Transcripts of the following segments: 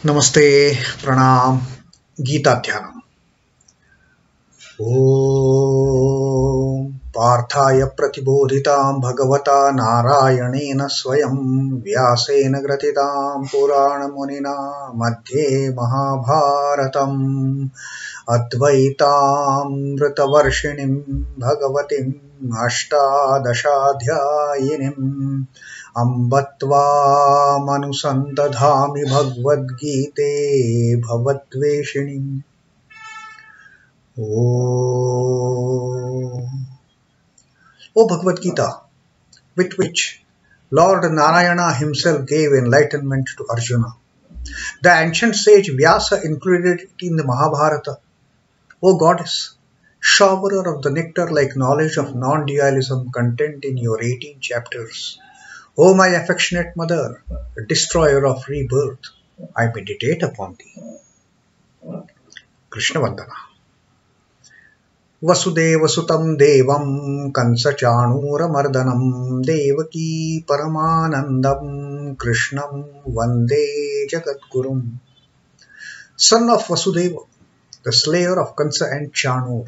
नमस्ते प्रणाम गीता ध्यानम। ओम पार्थाय प्रतिबोधितां भगवता नारायणेन स्वयं व्यासेन ग्रथितां पुराणमुनिना मध्ये महाभारतम् अद्वैतामृतवर्षिणीं भगवतीम् अष्टादशाध्यायिनीम् अम्ब त्वामनुसन्दधामि भगवद्गीते भवद्वेषिणीम्। O Bhagavad Gita, with which Lord Narayana himself gave enlightenment to Arjuna, the ancient sage Vyasa included it in the Mahabharata. O Goddess, showerer of the nectar like knowledge of non-dualism contained in your 18 chapters, O my affectionate mother, destroyer of rebirth, I meditate upon thee. Krishna Vandana. Vasudeva Sutam Devam Kansa Chanura Mardanam Devaki Paramanandam Krishnam Vande Jagadgurum. Son of Vasudeva, the slayer of Kansa and Chanur,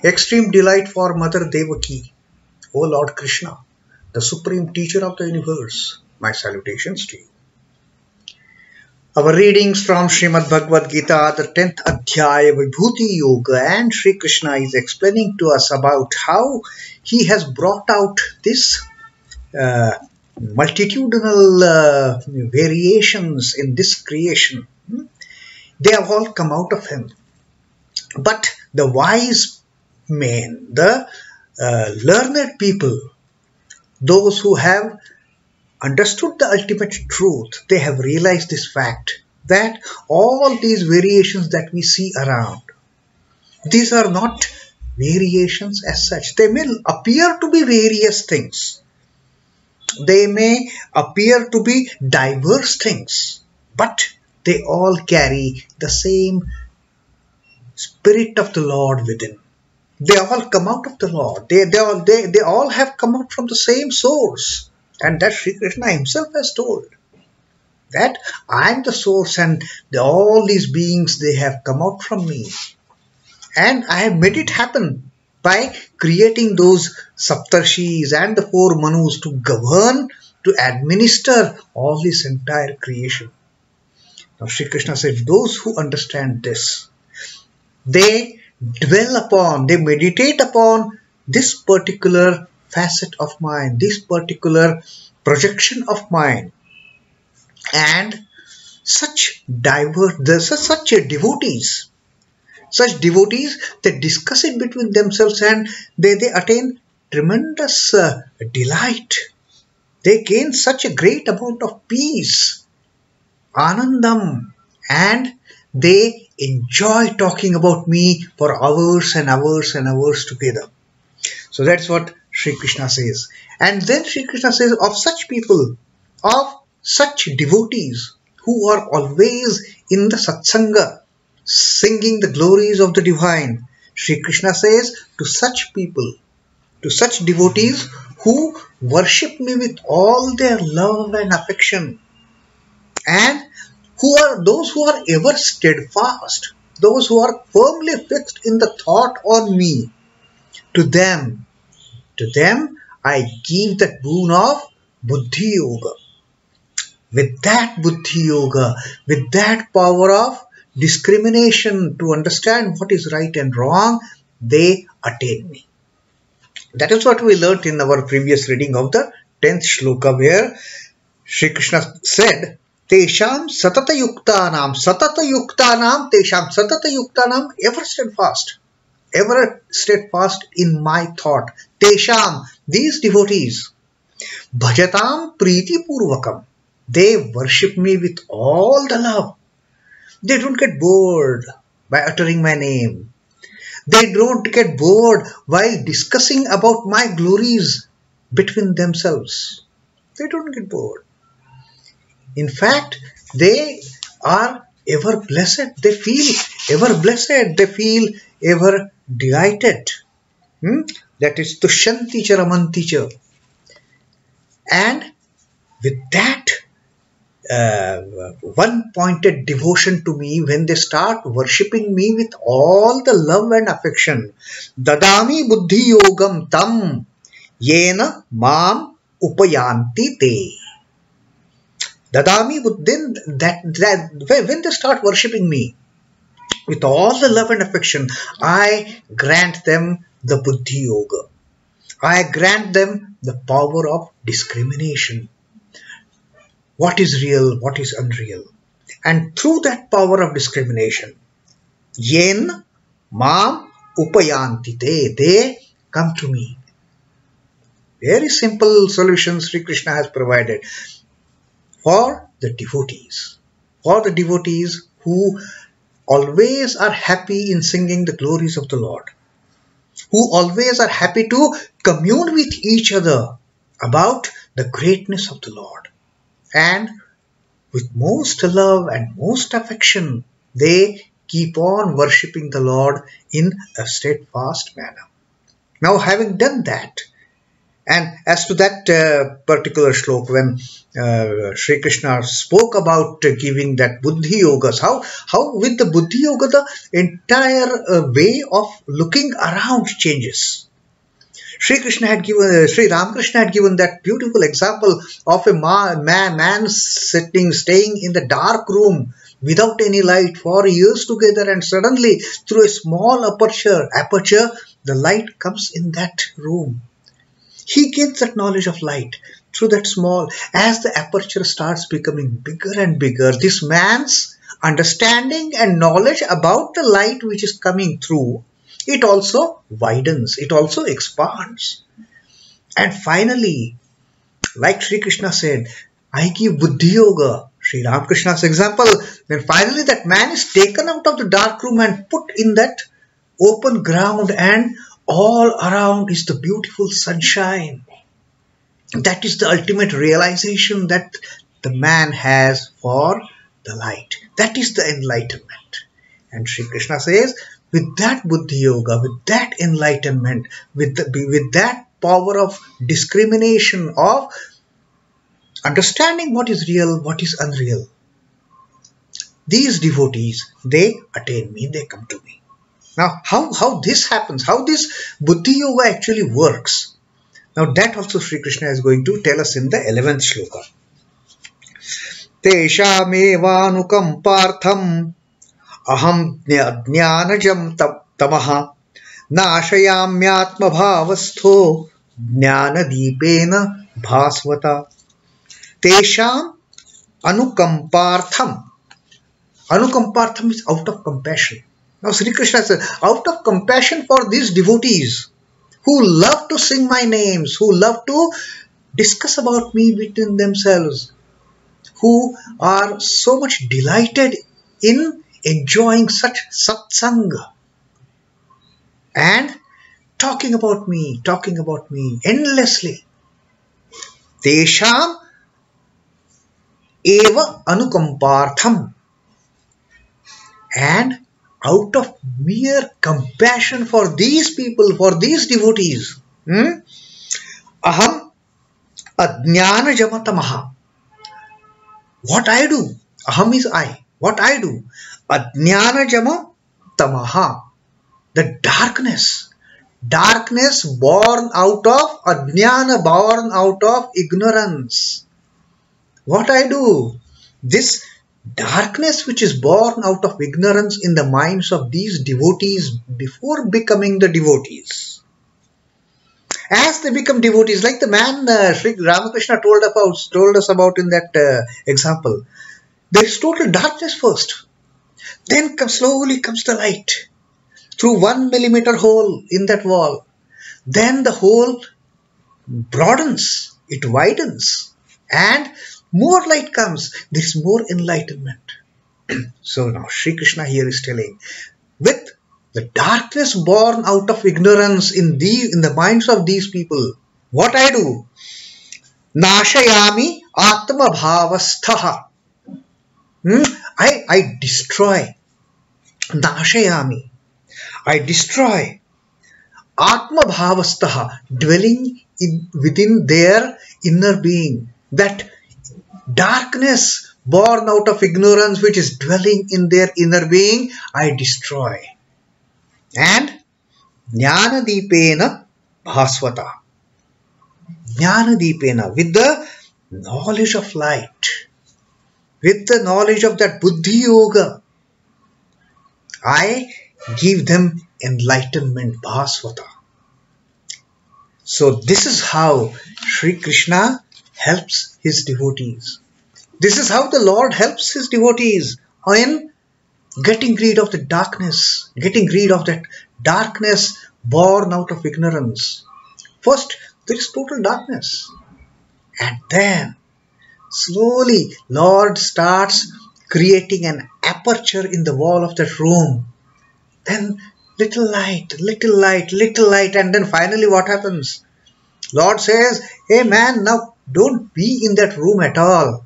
extreme delight for Mother Devaki, O Lord Krishna, the supreme teacher of the universe, my salutations to you. Our readings from Srimad Bhagavad Gita, the 10th Adhyaya Vibhuti Yoga, and Sri Krishna is explaining to us about how he has brought out this multitudinal variations in this creation. They have all come out of him. But the wise men, the learned people, those who have understood the ultimate truth, they have realized this fact that all these variations that we see around, these are not variations as such. They may appear to be various things. They may appear to be diverse things, but they all carry the same Spirit of the Lord within. They all come out of the Lord. They all have come out from the same source. And that Sri Krishna himself has told that I am the source and all these beings, they have come out from me. And I have made it happen by creating those Saptarshis and the 4 Manus to govern, to administer all this entire creation. Now Sri Krishna said, those who understand this, they dwell upon, they meditate upon this particular facet of mine, this particular projection of mine, and such devotees, they discuss it between themselves and they attain tremendous delight. They gain such a great amount of peace, anandam, and they enjoy talking about me for hours and hours and hours together. So that's what Sri Krishna says. And then Sri Krishna says of such people, of such devotees who are always in the satsanga, singing the glories of the divine, Sri Krishna says to such people, to such devotees who worship me with all their love and affection, and who are those who are ever steadfast, those who are firmly fixed in the thought on me, to them I give that boon of Buddhi Yoga. With that Buddhi Yoga, with that power of discrimination to understand what is right and wrong, they attain me. That is what we learnt in our previous reading of the 10th Shloka, where Sri Krishna said, teṣhām satata yuktānām, teṣhām satata yuktānām, ever steadfast in my thought. Teṣhām, these devotees, bhajatāṃ prīti purvakam, they worship me with all the love. They don't get bored by uttering my name. They don't get bored while discussing about my glories between themselves. They don't get bored. In fact, they are ever blessed. They feel ever blessed. They feel ever delighted. That is tushyanti cha ramanti cha. And with that one-pointed devotion to me, when they start worshipping me with all the love and affection, dadami buddhi yogam tam yena mam upayanti te. Dadami buddhin, when they start worshipping me with all the love and affection, I grant them the buddhi yoga. I grant them the power of discrimination. What is real, what is unreal. And through that power of discrimination, yen mam upayanti te, they come to me. Very simple solution Sri Krishna has provided for the devotees. For the devotees who always are happy in singing the glories of the Lord, who always are happy to commune with each other about the greatness of the Lord. And with most love and most affection, they keep on worshipping the Lord in a steadfast manner. Now, having done that, and as to that particular shloka, when Sri Krishna spoke about giving that buddhi yogas, how with the buddhi yoga the entire way of looking around changes. Sri Ramakrishna had given that beautiful example of a man staying in the dark room without any light for years together, and suddenly through a small aperture, the light comes in that room. He gets that knowledge of light through that small. As the aperture starts becoming bigger and bigger, this man's understanding and knowledge about the light which is coming through, it also widens, it also expands. And finally, like Sri Krishna said, I give buddhi yoga, Sri Ramakrishna's example, then finally that man is taken out of the dark room and put in that open ground, and all around is the beautiful sunshine. That is the ultimate realization that the man has for the light. That is the enlightenment. And Sri Krishna says, with that buddhi yoga, with that enlightenment, with that power of discrimination, of understanding what is real, what is unreal, these devotees, they attain me, they come to me. Now, how this happens, how this buddhi yoga actually works, now that also Sri Krishna is going to tell us in the 11th shloka. teṣhām evānukampārtham aham ajñāna-jaṁ tamaḥ nāśhayāmyātma-bhāva-stho jñāna-dīpena bhāsvatā. teṣhām anukampārtham. Anukampārtham is out of compassion. Now Sri Krishna says, out of compassion for these devotees who love to sing my names, who love to discuss about me between themselves, who are so much delighted in enjoying such satsanga and talking about me endlessly. teṣhām evānukampārtham. And out of mere compassion for these people, for these devotees, aham ajñāna-jaṁ tamaḥ. What I do, aham is I, what I do, ajñāna-jaṁ tamaḥ. The darkness born out of ajñāna, born out of ignorance. What I do, this darkness which is born out of ignorance in the minds of these devotees before becoming the devotees. As they become devotees, like the man Sri Ramakrishna told us about in that example, there is total darkness first. Then slowly comes the light through 1 millimeter hole in that wall. Then the hole broadens, it widens, and more light comes, there is more enlightenment. So now Sri Krishna here is telling, with the darkness born out of ignorance in the minds of these people, what I do, nāśhayāmyātma-bhāva-stho. I destroy, nāśhayāmi, I destroy atma-bhāva-stho, dwelling within their inner being, that darkness born out of ignorance which is dwelling in their inner being, I destroy. And jñāna-dīpena bhāsvatā. Jnana-dīpena, with the knowledge of light, with the knowledge of that buddhi yoga, I give them enlightenment, bhāsvatā. So this is how Sri Krishna helps his devotees. This is how the Lord helps his devotees in getting rid of the darkness, getting rid of that darkness born out of ignorance. First, there is total darkness. And then, slowly, Lord starts creating an aperture in the wall of that room. Then, little light, little light, little light. And then finally what happens? Lord says, hey man, now don't be in that room at all.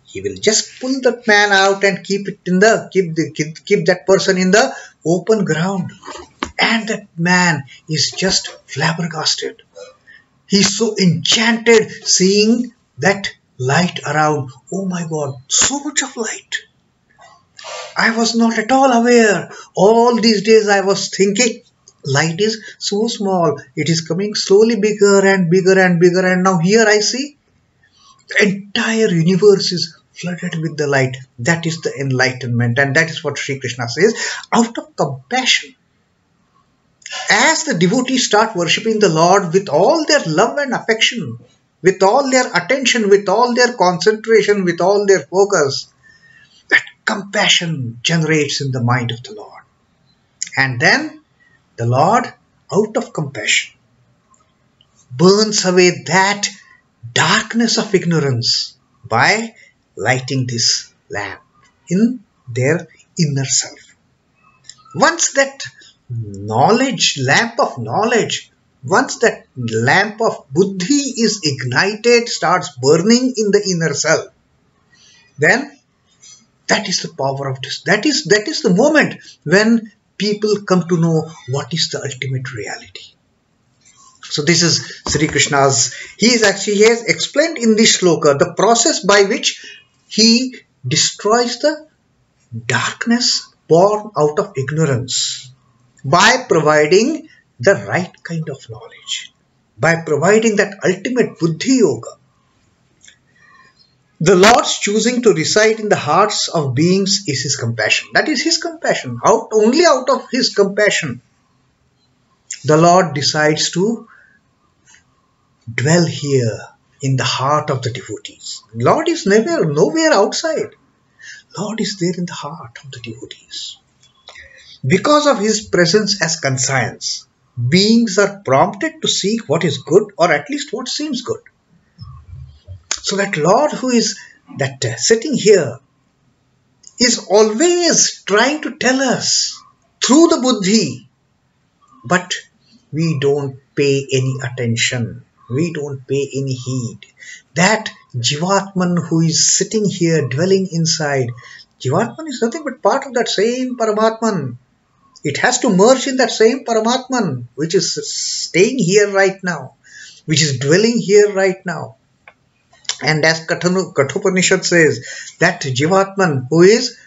He will just pull that man out and keep that person in the open ground. And that man is just flabbergasted. He's so enchanted seeing that light around. Oh my God, so much of light. I was not at all aware. All these days I was thinking light is so small. It is coming slowly bigger and bigger and bigger. And now here I see the entire universe is flooded with the light. That is the enlightenment. And that is what Sri Krishna says. Out of compassion, as the devotees start worshipping the Lord with all their love and affection, with all their attention, with all their concentration, with all their focus, that compassion generates in the mind of the Lord. And then the Lord, out of compassion, burns away that darkness of ignorance by lighting this lamp in their inner self. Once that lamp of knowledge, once that lamp of buddhi is ignited, starts burning in the inner self, then that is the power of this. That is the moment when people come to know what is the ultimate reality. So this is Sri Krishna's, he has explained in this shloka the process by which he destroys the darkness born out of ignorance by providing the right kind of knowledge, by providing that ultimate buddhi yoga. The Lord's choosing to reside in the hearts of beings is his compassion. That is his compassion. Only out of his compassion, the Lord decides to dwell here in the heart of the devotees. Lord is nowhere outside. Lord is there in the heart of the devotees. Because of his presence as conscience, beings are prompted to seek what is good, or at least what seems good. So that Lord who is sitting here is always trying to tell us through the buddhi, but we don't pay any attention. We don't pay any heed. That Jivatman who is sitting here dwelling inside, Jivatman is nothing but part of that same Paramatman. It has to merge in that same Paramatman which is staying here right now, which is dwelling here right now. And as Kathopanishad says, that Jivatman who is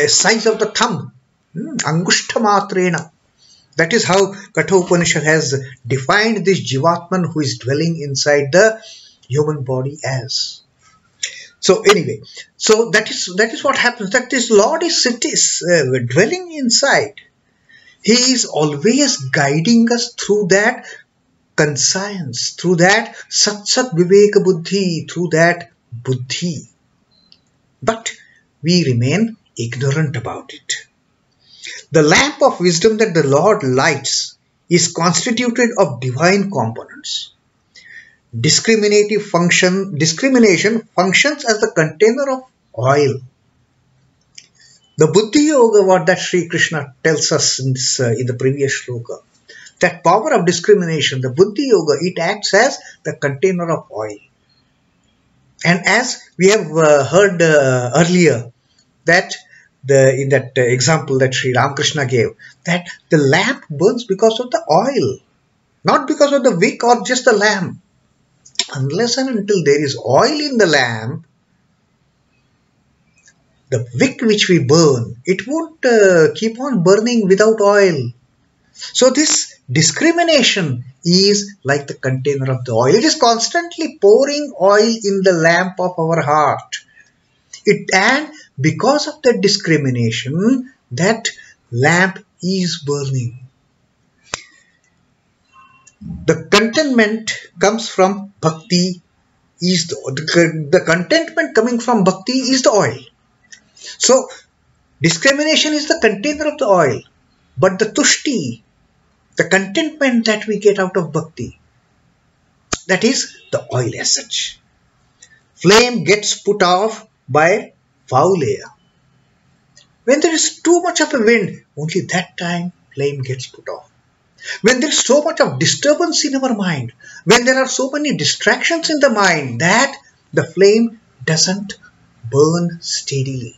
size of the thumb, Angushthamatrena. That is how Kathopanishad has defined this Jivatman who is dwelling inside the human body as. So anyway, so that is what happens. That this Lord is dwelling inside. He is always guiding us through that conscience, through that Sat Viveka Buddhi, through that Buddhi. But we remain ignorant about it. The lamp of wisdom that the Lord lights is constituted of divine components. Discrimination functions as the container of oil. The Buddhi Yoga, what that Sri Krishna tells us in the previous shloka, that power of discrimination, the Buddhi Yoga, it acts as the container of oil. And as we have heard earlier, that in that example that Sri Ramakrishna gave, that the lamp burns because of the oil, not because of the wick or just the lamp. Unless and until there is oil in the lamp, the wick which we burn, it won't keep on burning without oil. So this discrimination is like the container of the oil. It is constantly pouring oil in the lamp of our heart. And because of that discrimination, that lamp is burning. The contentment comes from bhakti. The contentment coming from bhakti is the oil. So discrimination is the container of the oil, but the tushti, the contentment that we get out of bhakti, that is the oil as such. Flame gets put off by foul air. When there is too much of a wind, only that time flame gets put off. When there is so much of disturbance in our mind, when there are so many distractions in the mind, that the flame doesn't burn steadily.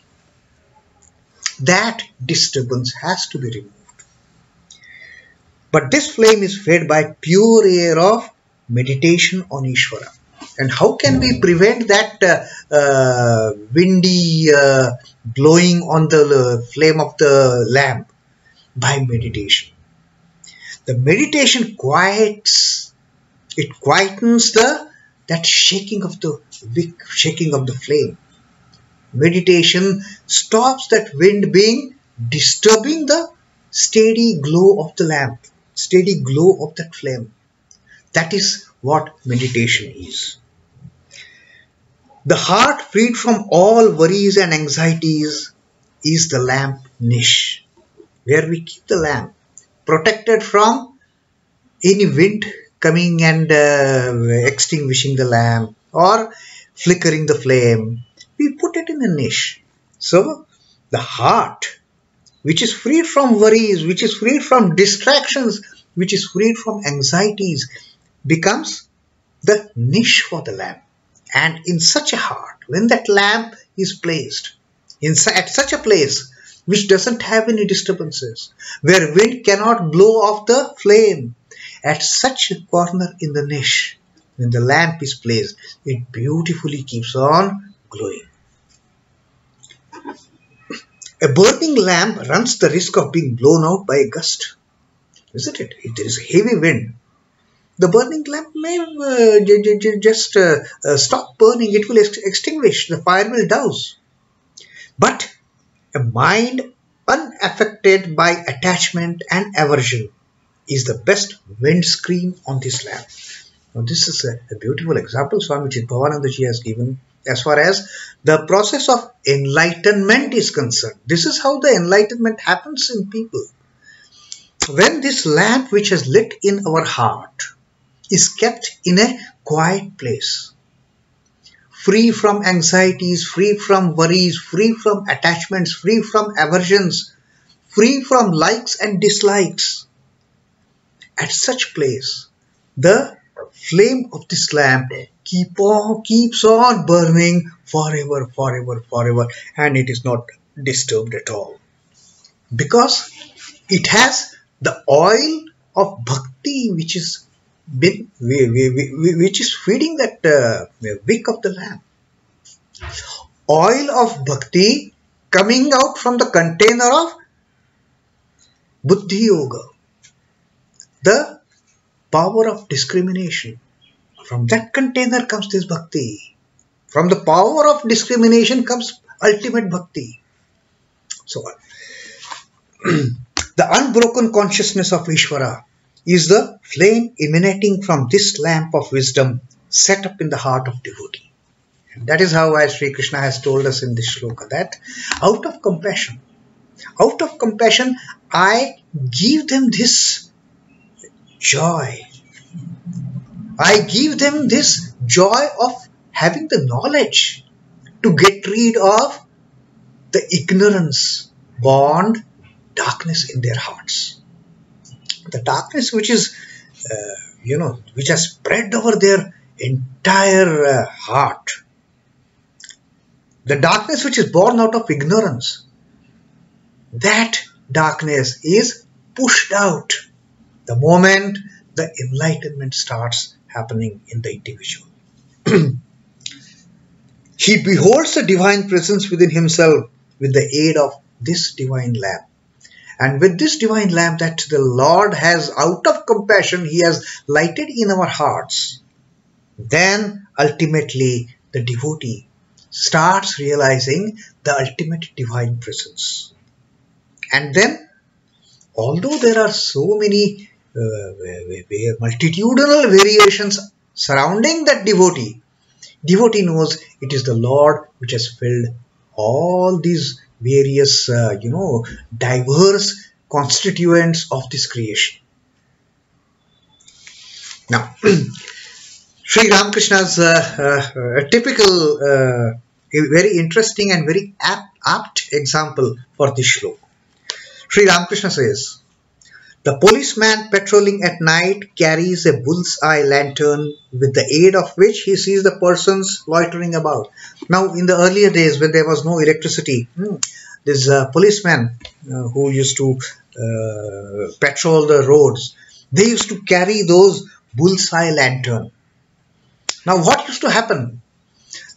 That disturbance has to be removed. But this flame is fed by pure air of meditation on Ishvara. And how can we prevent that windy blowing on the flame of the lamp? By meditation. The meditation quietens that shaking of the wick, shaking of the flame. Meditation stops that wind being disturbing the steady glow of the lamp, steady glow of that flame. That is what meditation is. The heart freed from all worries and anxieties is the lamp niche, where we keep the lamp, protected from any wind coming and extinguishing the lamp or flickering the flame. We put it in a niche. So the heart, which is freed from worries, which is freed from distractions, which is freed from anxieties, becomes the niche for the lamp. And in such a heart, when that lamp is placed at such a place which doesn't have any disturbances, where wind cannot blow off the flame, at such a corner in the niche, when the lamp is placed, it beautifully keeps on glowing. A burning lamp runs the risk of being blown out by a gust, isn't it? If there is heavy wind, the burning lamp may just stop burning. It will extinguish. The fire will douse. But a mind unaffected by attachment and aversion is the best windscreen on this lamp. Now, this is a beautiful example Swami Chidbhavananda has given as far as the process of enlightenment is concerned. This is how the enlightenment happens in people. When this lamp which has lit in our heart is kept in a quiet place, free from anxieties, free from worries, free from attachments, free from aversions, free from likes and dislikes, at such place, the flame of this lamp keeps on burning forever, forever, forever, and it is not disturbed at all. Because it has the oil of bhakti which is feeding that wick of the lamp. Oil of bhakti coming out from the container of buddhi yoga, the power of discrimination. From that container comes this bhakti. From the power of discrimination comes ultimate bhakti. So the unbroken consciousness of Ishvara is the flame emanating from this lamp of wisdom set up in the heart of devotee. And that is how Sri Krishna has told us in this shloka, that out of compassion, I give them this joy. I give them this joy of having the knowledge to get rid of the ignorance, bond, darkness in their hearts. The darkness which is, which has spread over their entire heart. The darkness which is born out of ignorance. That darkness is pushed out the moment the enlightenment starts happening in the individual. He beholds the divine presence within himself with the aid of this divine lamp. And with this divine lamp that the Lord has, out of compassion, He has lighted in our hearts, then ultimately the devotee starts realizing the ultimate divine presence. And then, although there are so many multitudinal variations surrounding that devotee, devotee knows it is the Lord which has filled all these various, diverse constituents of this creation. Now, Sri Ramakrishna's typical, very interesting and very apt example for this shloka. Sri Ramakrishna says, the policeman patrolling at night carries a bull's-eye lantern with the aid of which he sees the persons loitering about. Now, in the earlier days when there was no electricity, this policeman who used to patrol the roads, they used to carry those bull's-eye lantern. Now, what used to happen?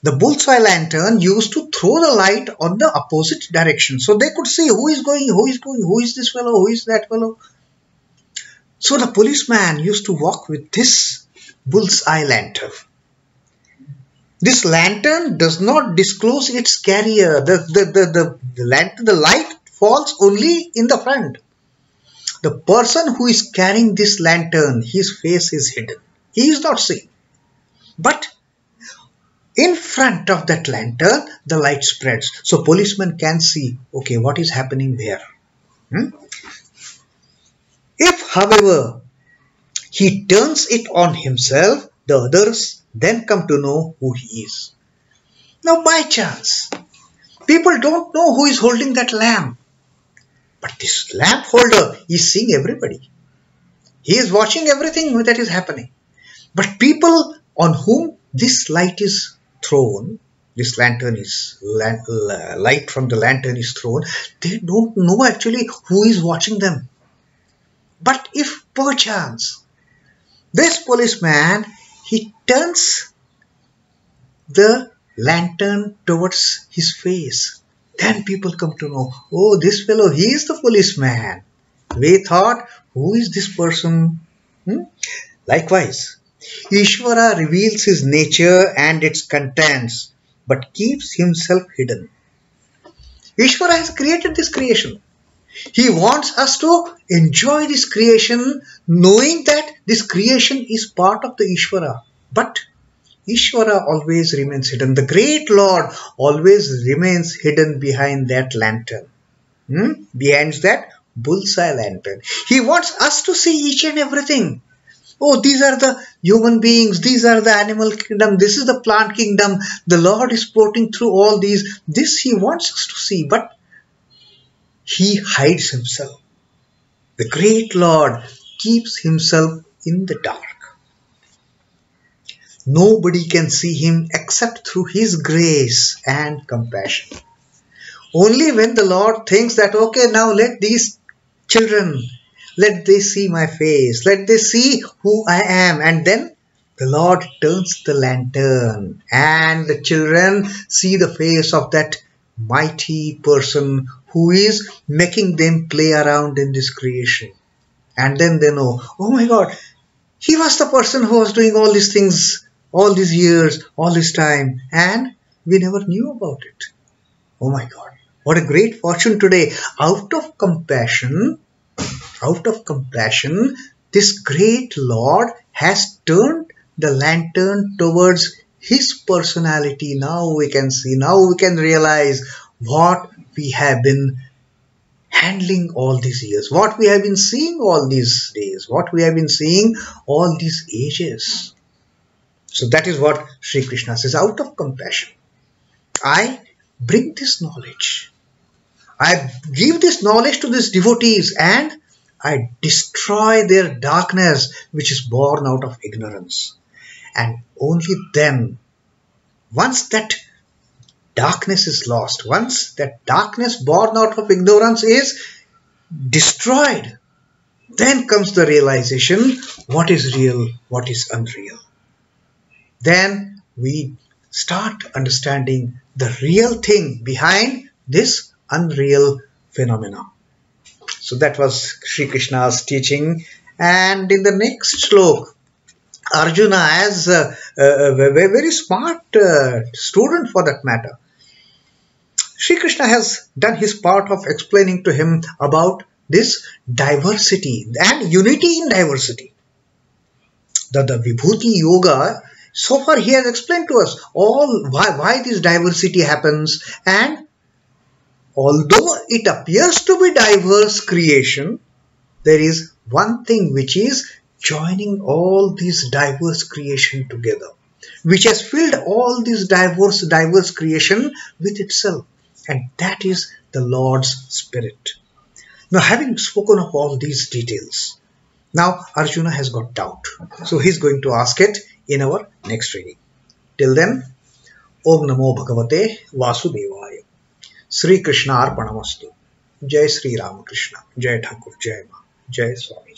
The bull's-eye lantern used to throw the light on the opposite direction, so they could see who is going, who is this fellow, who is that fellow. So the policeman used to walk with this bull's-eye lantern. This lantern does not disclose its carrier. The light falls only in the front. The person who is carrying this lantern, his face is hidden. He is not seen. But in front of that lantern, the light spreads. So policeman can see, okay, what is happening there. If, however, he turns it on himself, the others then come to know who he is. Now, by chance, people don't know who is holding that lamp. But this lamp holder is seeing everybody. He is watching everything that is happening. But people on whom this light is thrown, this lantern is, light from the lantern is thrown, they don't know actually who is watching them. But if perchance this policeman, he turns the lantern towards his face, then people come to know, oh, this fellow, he is the policeman. We thought, who is this person? Likewise, Ishvara reveals his nature and its contents, but keeps himself hidden. Ishvara has created this creation. He wants us to enjoy this creation, knowing that this creation is part of the Ishvara. But Ishvara always remains hidden. The great Lord always remains hidden behind that lantern. Behind that bull's-eye lantern. He wants us to see each and everything. Oh, these are the human beings. These are the animal kingdom. This is the plant kingdom. The Lord is floating through all these. This He wants us to see. But He hides Himself. The great Lord keeps Himself in the dark. Nobody can see Him except through His grace and compassion. Only when the Lord thinks that, okay, now let these children, let they see my face, let they see who I am, and then the Lord turns the lantern and the children see the face of that mighty person who is making them play around in this creation. And then they know, oh my God, he was the person who was doing all these things, all these years, all this time, and we never knew about it. Oh my God, what a great fortune today. Out of compassion, this great Lord has turned the lantern towards His personality. Now we can see, now we can realize what we have been handling all these years, what we have been seeing all these days, what we have been seeing all these ages. So that is what Sri Krishna says, out of compassion, I bring this knowledge. I give this knowledge to these devotees and I destroy their darkness which is born out of ignorance. And only then, once that darkness is lost, once that darkness born out of ignorance is destroyed, then comes the realization what is real, what is unreal. Then we start understanding the real thing behind this unreal phenomena. So that was Sri Krishna's teaching. And in the next slok, Arjuna, as a very smart student for that matter, Sri Krishna has done his part of explaining to him about this diversity and unity in diversity. The Vibhuti Yoga, so far he has explained to us all why this diversity happens, and although it appears to be diverse creation, there is one thing which is joining all these diverse creation together, which has filled all this diverse creation with itself, and that is the Lord's Spirit. Now, having spoken of all these details, now Arjuna has got doubt, so he is going to ask it in our next reading. Till then, Om Namo Bhagavate Vasudevaya. Sri Krishna Arpanamastu. Jai Sri Ramakrishna. Jai Thakur. Jai Ma. Jai Swami.